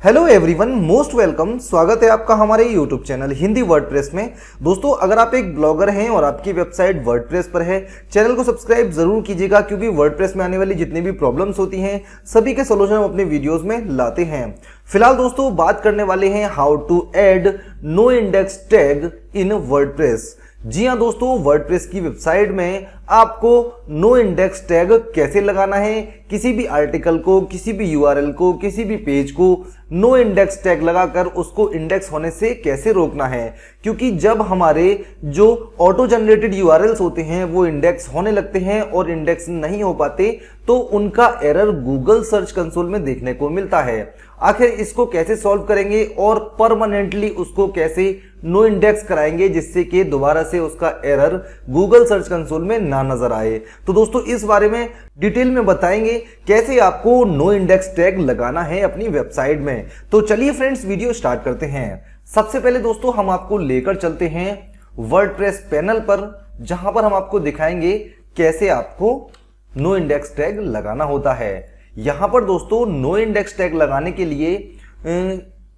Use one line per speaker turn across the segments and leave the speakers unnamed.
Hello everyone, most welcome. स्वागत है आपका हमारे यूट्यूब चैनल हिंदी वर्डप्रेस में। दोस्तों, अगर आप एक ब्लॉगर हैं और आपकी वेबसाइट वर्डप्रेस पर है, चैनल को सब्सक्राइब जरूर कीजिएगा, क्योंकि वर्डप्रेस में आने वाली जितनी भी प्रॉब्लम्स होती हैं सभी के सोल्यूशन हम अपने वीडियोस में लाते हैं। फिलहाल दोस्तों बात करने वाले हैं how to add no index tag in WordPress. जी हाँ दोस्तों, वर्डप्रेस की वेबसाइट में आपको नो इंडेक्स टैग कैसे लगाना है, किसी भी आर्टिकल को, किसी भी यूआरएल को, किसी भी पेज को नो इंडेक्स टैग लगाकर उसको इंडेक्स होने से कैसे रोकना है। क्योंकि जब हमारे जो ऑटो जनरेटेड यूआरएल्स होते हैं वो इंडेक्स होने लगते हैं और इंडेक्स नहीं हो पाते तो उनका एरर गूगल सर्च कंसोल में देखने को मिलता है। आखिर इसको कैसे सॉल्व करेंगे और परमानेंटली उसको कैसे नो इंडेक्स कराएंगे जिससे कि दोबारा से उसका एरर गूगल सर्च कंसोल में ना नजर आए। तो दोस्तों इस बारे में डिटेल में बताएंगे कैसे आपको नो इंडेक्स टैग लगाना है अपनी वेबसाइट में। तो चलिए फ्रेंड्स, वीडियो स्टार्ट करते हैं। सबसे पहले दोस्तों हम आपको लेकर चलते हैं वर्डप्रेस पैनल पर, जहां पर हम आपको दिखाएंगे कैसे आपको नो इंडेक्स टैग लगाना होता है। यहां पर दोस्तों नो इंडेक्स टैग लगाने के लिए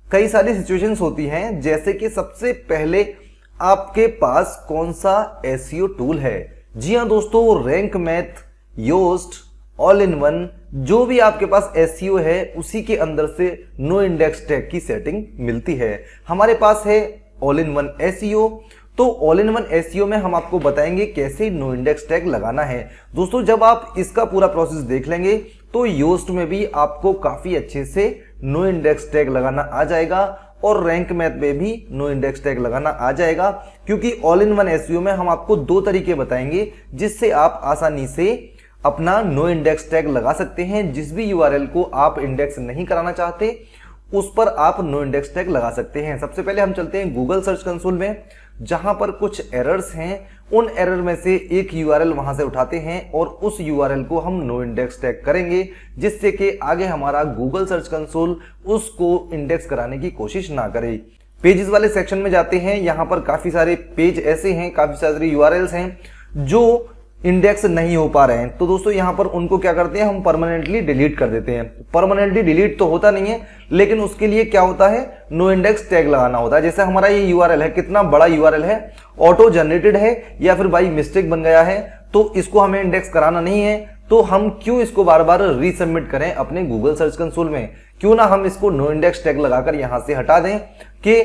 कई सारी सिचुएशंस होती हैं, जैसे कि सबसे पहले आपके पास कौन सा एसईओ टूल है। जी हां दोस्तों, रैंक मैथ, योस्ट, ऑल इन वन, जो भी आपके पास एसईओ है उसी के अंदर से नो इंडेक्स टैग की सेटिंग मिलती है। हमारे पास है ऑल इन वन एसईओ। तो ऑल इन वन एसईओ में हम आपको बताएंगे कैसे नो इंडेक्स टैग लगाना है। दोस्तों जब आप इसका पूरा प्रोसेस देख लेंगे तो योस्ट में भी आपको काफी अच्छे से नो इंडेक्स टैग लगाना आ जाएगा और रैंक मैथ में भी नो इंडेक्स टैग लगाना आ जाएगा। क्योंकि ऑल इन वन एसईओ में हम आपको दो तरीके बताएंगे जिससे आप आसानी से अपना नो इंडेक्स टैग लगा सकते हैं। जिस भी यूआरएल को आप इंडेक्स नहीं कराना चाहते उस पर आप नो इंडेक्स टैग लगा सकते हैं। सबसे पहले हम चलते हैं गूगल सर्च कंसोल में, जहां पर कुछ एरर्स हैं। उन एरर में से एक यूआरएल वहां से उठाते हैं और उस यूआरएल को हम नो इंडेक्स टैग करेंगे, जिससे कि आगे हमारा गूगल सर्च कंसोल उसको इंडेक्स कराने की कोशिश ना करे। पेजेस वाले सेक्शन में जाते हैं। यहां पर काफी सारे पेज ऐसे हैं, काफी सारे यूआरएल्स हैं जो इंडेक्स नहीं हो पा रहे हैं। तो दोस्तों यहां पर उनको क्या करते हैं, हम परमानेंटली डिलीट कर देते हैं। परमानेंटली डिलीट तो होता नहीं है, लेकिन उसके लिए क्या होता है, नो इंडेक्स टैग लगाना होता है। जैसे हमारा ये यूआरएल है, कितना बड़ा यूआरएल है, ऑटो जनरेटेड है या फिर बाई मिस्टेक बन गया है, तो इसको हमें इंडेक्स कराना नहीं है। तो हम क्यों इसको बार बार रीसबमिट करें अपने गूगल सर्च कंसोल में, क्यों ना हम इसको नो इंडेक्स टैग लगाकर यहां से हटा दें कि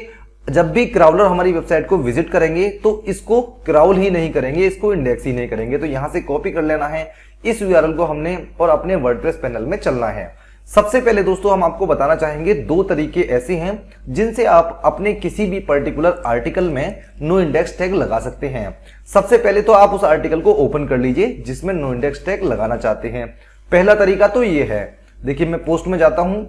जब भी क्राउलर हमारी वेबसाइट को विजिट करेंगे तो इसको क्राउल ही नहीं करेंगे, इसको इंडेक्स ही नहीं करेंगे। तो यहां से कॉपी कर लेना है इस यूआरएल को हमने और अपने वर्डप्रेस पैनल में चलना है। सबसे पहले दोस्तों हम आपको बताना चाहेंगे दो तरीके ऐसे हैं जिनसे आप अपने किसी भी पर्टिकुलर आर्टिकल में नो इंडेक्स टैग लगा सकते हैं। सबसे पहले तो आप उस आर्टिकल को ओपन कर लीजिए जिसमें नो इंडेक्स टैग लगाना चाहते हैं। पहला तरीका तो ये है, देखिए मैं पोस्ट में जाता हूं।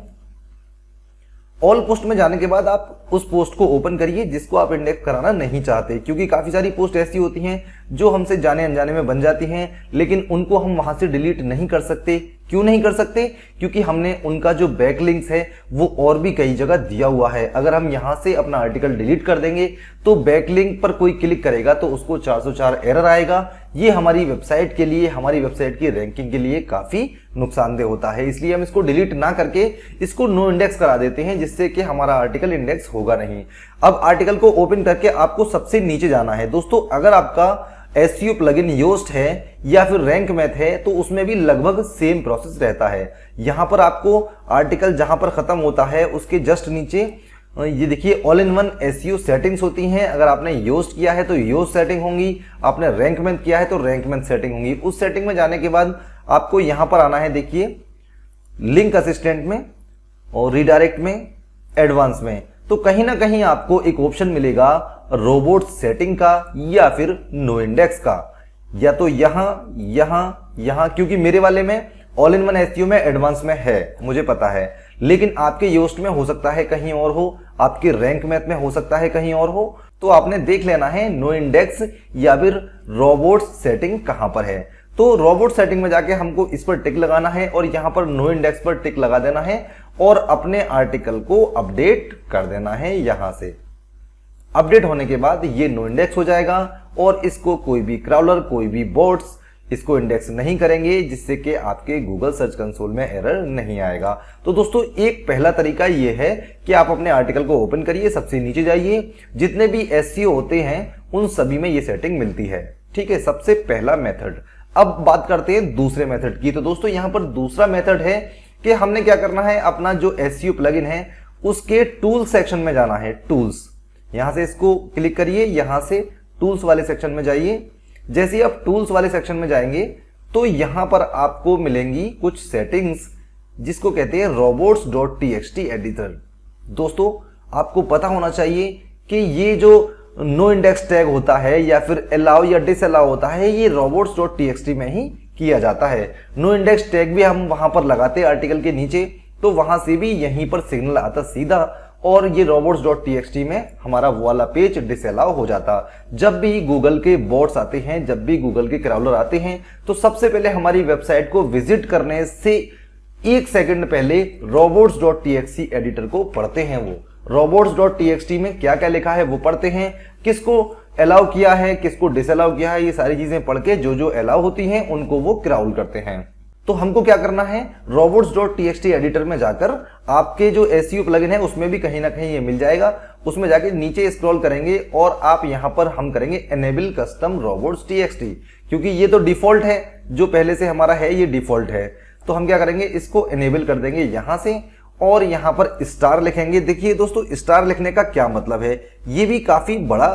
ऑल पोस्ट में जाने के बाद आप उस पोस्ट को ओपन करिए जिसको आप इंडेक्स कराना नहीं चाहते, क्योंकि काफी सारी पोस्ट ऐसी होती हैं जो हमसे जाने अनजाने में बन जाती हैं, लेकिन उनको हम वहां से डिलीट नहीं कर सकते। क्यों नहीं कर सकते, क्योंकि हमने उनका जो बैकलिंक्स है वो और भी कई जगह दिया हुआ है। अगर हम यहां से अपना आर्टिकल डिलीट कर देंगे तो बैकलिंक पर कोई क्लिक करेगा तो उसको 404 एरर आएगा। ये हमारी वेबसाइट के लिए, हमारी वेबसाइट की रैंकिंग के लिए काफी नुकसानदेह होता है। इसलिए हम इसको डिलीट ना करके इसको नो इंडेक्स करा देते हैं, जिससे कि हमारा आर्टिकल इंडेक्स होगा नहीं। अब आर्टिकल को ओपन करके आपको सबसे नीचे जाना है। दोस्तों अगर आपका एसईओ प्लगइन योस्ट है या फिर रैंक मैथ है तो उसमें भी लगभग सेम प्रोसेस रहता है। यहां पर आपको आर्टिकल जहां पर खत्म होता है उसके जस्ट नीचे ये देखिए all in one SEO settings होती हैं। अगर आपने योस्ट किया है तो योस्ट सेटिंग होंगी, आपने रैंक मैथ किया है तो रैंक मैथ सेटिंग होंगी। उस सेटिंग में जाने के बाद आपको यहां पर आना है, देखिए लिंक असिस्टेंट में और रिडायरेक्ट में, एडवांस में। तो कहीं ना कहीं आपको एक ऑप्शन मिलेगा रोबोट सेटिंग का या फिर नो इंडेक्स का, या तो यहां, क्योंकि मेरे वाले में ऑल इन वन एसईओ में एडवांस में है, मुझे पता है, लेकिन आपके योस्ट में हो सकता है कहीं और हो, आपके रैंक मैथ में हो सकता है कहीं और हो। तो आपने देख लेना है नो इंडेक्स या फिर रोबोट सेटिंग कहां पर है। तो रोबोट सेटिंग में जाके हमको इस पर टिक लगाना है और यहां पर नो इंडेक्स पर टिक लगा देना है और अपने आर्टिकल को अपडेट कर देना है। यहां से अपडेट होने के बाद ये नो इंडेक्स हो जाएगा और इसको कोई भी क्राउलर, कोई भी बोट्स इसको इंडेक्स नहीं करेंगे, जिससे कि आपके गूगल सर्च कंसोल में एरर नहीं आएगा। तो दोस्तों एक पहला तरीका ये है कि आप अपने आर्टिकल को ओपन करिए, सबसे नीचे जाइए, जितने भी एसईओ होते हैं उन सभी में ये सेटिंग मिलती है। ठीक है, सबसे पहला मेथड। अब बात करते हैं दूसरे मेथड की। तो दोस्तों यहां पर दूसरा मेथड है कि हमने क्या करना है, अपना जो एसईओ प्लगइन है उसके टूल सेक्शन में जाना है। टूल्स, यहां से इसको क्लिक करिए, यहां से टूल्स वाले सेक्शन में जाइए। जैसे ही आप टूल्स वाले सेक्शन में जाएंगे तो यहां पर आपको मिलेंगी कुछ सेटिंग्स जिसको कहते हैं robots.txt एडिटर। दोस्तों आपको पता होना चाहिए कि ये जो नो इंडेक्स टैग होता है या फिर अलाउ या डिसअलाउ होता है, ये robots.txt में ही किया जाता है। नो इंडेक्स टैग भी हम वहां पर लगाते हैं आर्टिकल के नीचे, तो वहां से भी यहीं पर सिग्नल आता सीधा, और ये robots.txt में हमारा वो वाला पेज डिसअलाउ हो जाता। जब भी गूगल के बॉट्स आते हैं, जब भी गूगल के क्राउलर आते हैं, तो सबसे पहले हमारी वेबसाइट को विजिट करने से 1 सेकंड पहले robots.txt एडिटर को पढ़ते हैं। वो robots.txt में क्या क्या लिखा है वो पढ़ते हैं, किसको अलाउ किया है, किसको डिसअलाउ किया है, ये सारी चीजें पढ़ के जो जो अलाउ होती हैं उनको वो क्राउल करते हैं। तो हमको क्या करना है, robots.txt एडिटर में जाकर आपके जो एसईओ प्लगइन है उसमें भी कहीं ना कहीं ये मिल जाएगा, उसमें जाके नीचे स्क्रॉल करेंगे और आप यहां पर हम करेंगे एनेबल कस्टम robots.txt, क्योंकि ये तो डिफॉल्ट है, जो पहले से हमारा है ये डिफॉल्ट है। तो हम क्या करेंगे, इसको एनेबल कर देंगे यहां से और यहां पर स्टार लिखेंगे। देखिए दोस्तों स्टार लिखने का क्या मतलब है, ये भी काफी बड़ा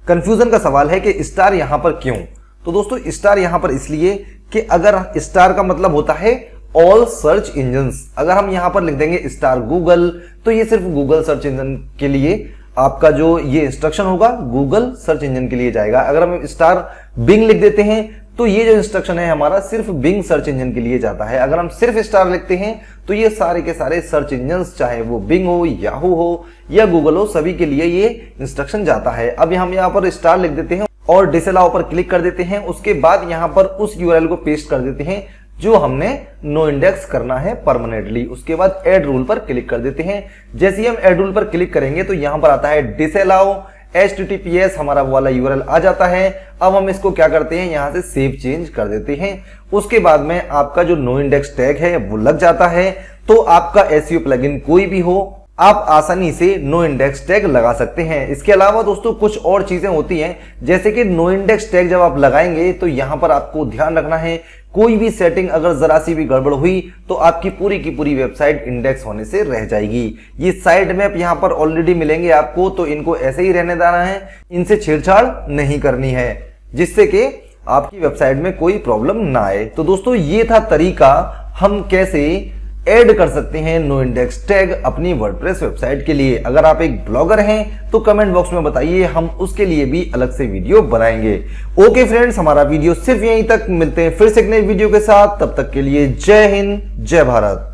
कंफ्यूजन का सवाल है कि स्टार यहां पर क्यों। तो दोस्तों स्टार यहां पर इसलिए कि अगर स्टार का मतलब होता है ऑल सर्च इंजन्स, अगर हम यहां पर लिख देंगे स्टार गूगल तो ये सिर्फ गूगल सर्च इंजन के लिए आपका जो ये इंस्ट्रक्शन होगा गूगल सर्च इंजन के लिए जाएगा। अगर हम स्टार बिंग लिख देते हैं तो ये जो इंस्ट्रक्शन है हमारा सिर्फ बिंग सर्च इंजन के लिए जाता है। अगर हम सिर्फ स्टार लिखते हैं तो ये सारे के सारे सर्च इंजन, चाहे वो बिंग हो, याहू हो या गूगल हो, सभी के लिए ये इंस्ट्रक्शन जाता है। अब हम यहाँ पर स्टार लिख देते हैं और डिसअलाउ पर क्लिक कर देते हैं। उसके बाद यहां पर उस यूआरएल को पेस्ट कर देते हैं जो हमने नो इंडेक्स करना है परमानेंटली। उसके बाद ऐड रूल पर क्लिक कर देते हैं। जैसे ही हम ऐड रूल पर क्लिक करेंगे तो यहां पर आता है डिसअलाउ HTTPS, हमारा वो वाला यूआरएल आ जाता है। अब हम इसको क्या करते हैं, यहां से सेव चेंज कर देते हैं। उसके बाद में आपका जो नो इंडेक्स टैग है वो लग जाता है। तो आपका एसईओ प्लगइन कोई भी हो, आप आसानी से नो इंडेक्स टैग लगा सकते हैं। इसके अलावा दोस्तों कुछ और चीजें होती हैं, जैसे कि नो इंडेक्स टैग जब आप लगाएंगे तो यहां पर आपको ध्यान रखना है, कोई भी सेटिंग अगर जरा सी भी गड़बड़ हुई तो आपकी पूरी की पूरी वेबसाइट इंडेक्स होने से रह जाएगी। ये साइड मैप यहां पर ऑलरेडी मिलेंगे आपको, तो इनको ऐसे ही रहने देना है, इनसे छेड़छाड़ नहीं करनी है, जिससे कि आपकी वेबसाइट में कोई प्रॉब्लम ना आए। तो दोस्तों ये था तरीका हम कैसे ऐड कर सकते हैं नो इंडेक्स टैग अपनी वर्डप्रेस वेबसाइट के लिए। अगर आप एक ब्लॉगर हैं तो कमेंट बॉक्स में बताइए, हम उसके लिए भी अलग से वीडियो बनाएंगे। ओके फ्रेंड्स, हमारा वीडियो सिर्फ यहीं तक, मिलते हैं फिर से एक नई वीडियो के साथ, तब तक के लिए जय हिंद जय भारत।